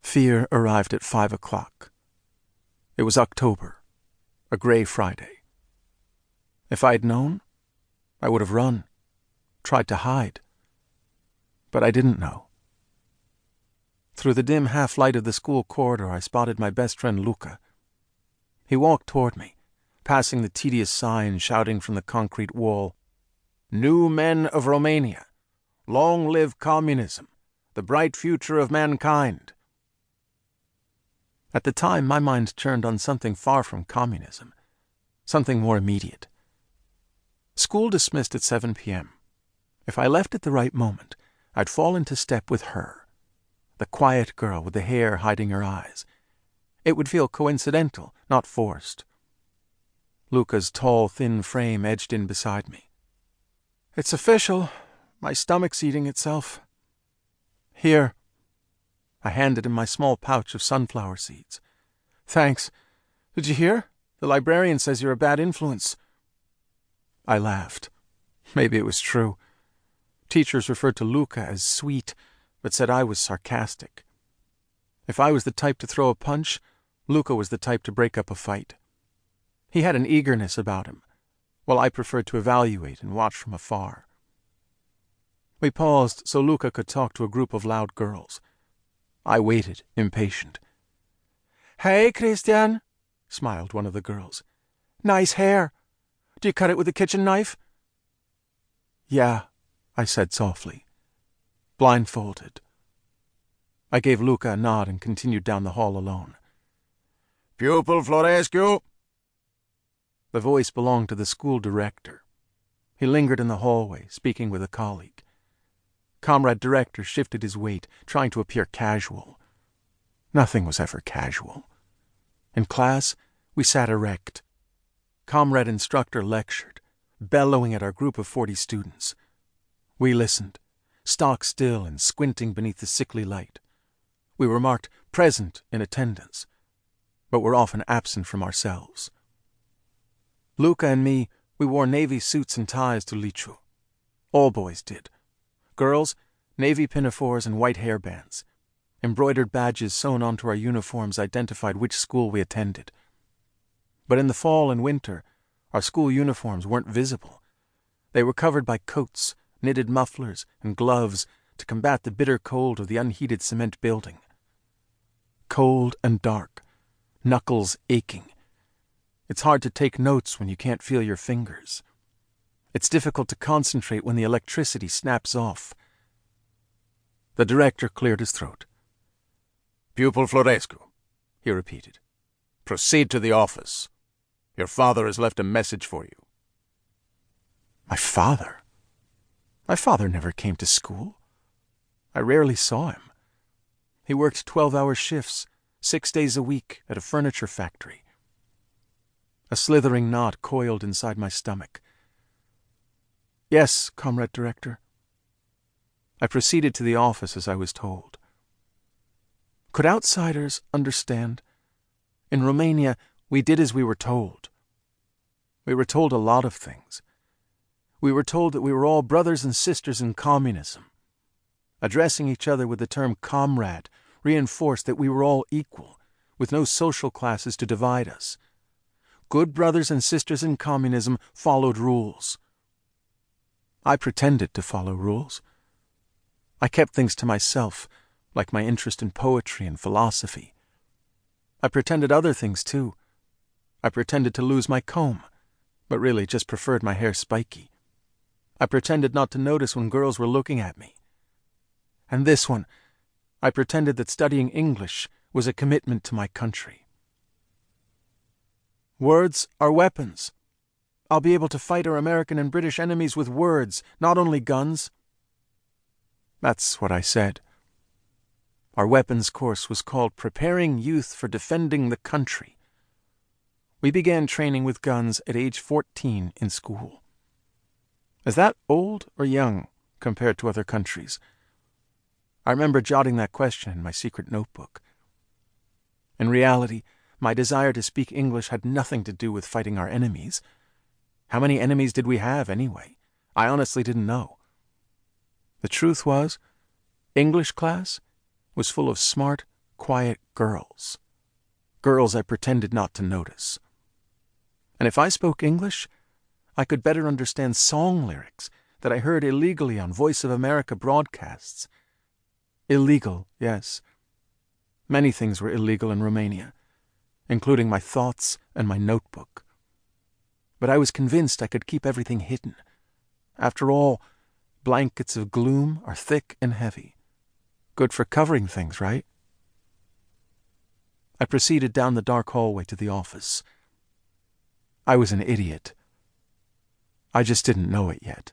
Fear arrived at 5 o'clock. It was October, a gray Friday. If I had known, I would have run, tried to hide. But I didn't know. Through the dim half-light of the school corridor, I spotted my best friend Luca. He walked toward me, passing the tedious sign shouting from the concrete wall, "New men of Romania! Long live communism, the bright future of mankind!" At the time, my mind turned on something far from communism, something more immediate. School dismissed at 7 p.m. If I left at the right moment, I'd fall into step with her, the quiet girl with the hair hiding her eyes. It would feel coincidental, not forced. Luca's tall, thin frame edged in beside me. "It's official. My stomach's eating itself." "Here." I handed him my small pouch of sunflower seeds. "Thanks. Did you hear? The librarian says you're a bad influence." I laughed. Maybe it was true. Teachers referred to Luca as sweet, but said I was sarcastic. If I was the type to throw a punch, Luca was the type to break up a fight. He had an eagerness about him, while I preferred to evaluate and watch from afar. We paused so Luca could talk to a group of loud girls. I waited, impatient. "Hey, Cristian," smiled one of the girls. "Nice hair. Do you cut it with a kitchen knife?" "Yeah," I said softly. Blindfolded. I gave Luca a nod and continued down the hall alone. "Pupil Florescu!" The voice belonged to the school director. He lingered in the hallway, speaking with a colleague. Comrade Director shifted his weight, trying to appear casual. Nothing was ever casual. In class, we sat erect. Comrade Instructor lectured, bellowing at our group of 40 students. We listened, stock still and squinting beneath the sickly light. We were marked present in attendance, but were often absent from ourselves. Luca and me, we wore navy suits and ties to liceu. All boys did. Girls, navy pinafores and white hairbands. Embroidered badges sewn onto our uniforms identified which school we attended. But in the fall and winter, our school uniforms weren't visible. They were covered by coats, knitted mufflers, and gloves to combat the bitter cold of the unheated cement building. Cold and dark, knuckles aching. It's hard to take notes when you can't feel your fingers. It's difficult to concentrate when the electricity snaps off. The director cleared his throat. "Pupil Florescu," he repeated. "Proceed to the office. Your father has left a message for you." My father? My father never came to school. I rarely saw him. He worked 12-hour shifts, 6 days a week at a furniture factory. A slithering knot coiled inside my stomach. "Yes, Comrade Director." I proceeded to the office as I was told. Could outsiders understand? In Romania, we did as we were told. We were told a lot of things. We were told that we were all brothers and sisters in communism. Addressing each other with the term comrade reinforced that we were all equal, with no social classes to divide us. Good brothers and sisters in communism followed rules. I pretended to follow rules. I kept things to myself, like my interest in poetry and philosophy. I pretended other things, too. I pretended to lose my comb, but really just preferred my hair spiky. I pretended not to notice when girls were looking at me. And this one, I pretended that studying English was a commitment to my country. Words are weapons. I'll be able to fight our American and British enemies with words, not only guns. That's what I said. Our weapons course was called Preparing Youth for Defending the Country. We began training with guns at age 14 in school. Is that old or young compared to other countries? I remember jotting that question in my secret notebook. In reality, my desire to speak English had nothing to do with fighting our enemies. How many enemies did we have, anyway? I honestly didn't know. The truth was, English class was full of smart, quiet girls. Girls I pretended not to notice. And if I spoke English, I could better understand song lyrics that I heard illegally on Voice of America broadcasts. Illegal, yes. Many things were illegal in Romania, including my thoughts and my notebook. But I was convinced I could keep everything hidden. After all, blankets of gloom are thick and heavy. Good for covering things, right? I proceeded down the dark hallway to the office. I was an idiot. I just didn't know it yet.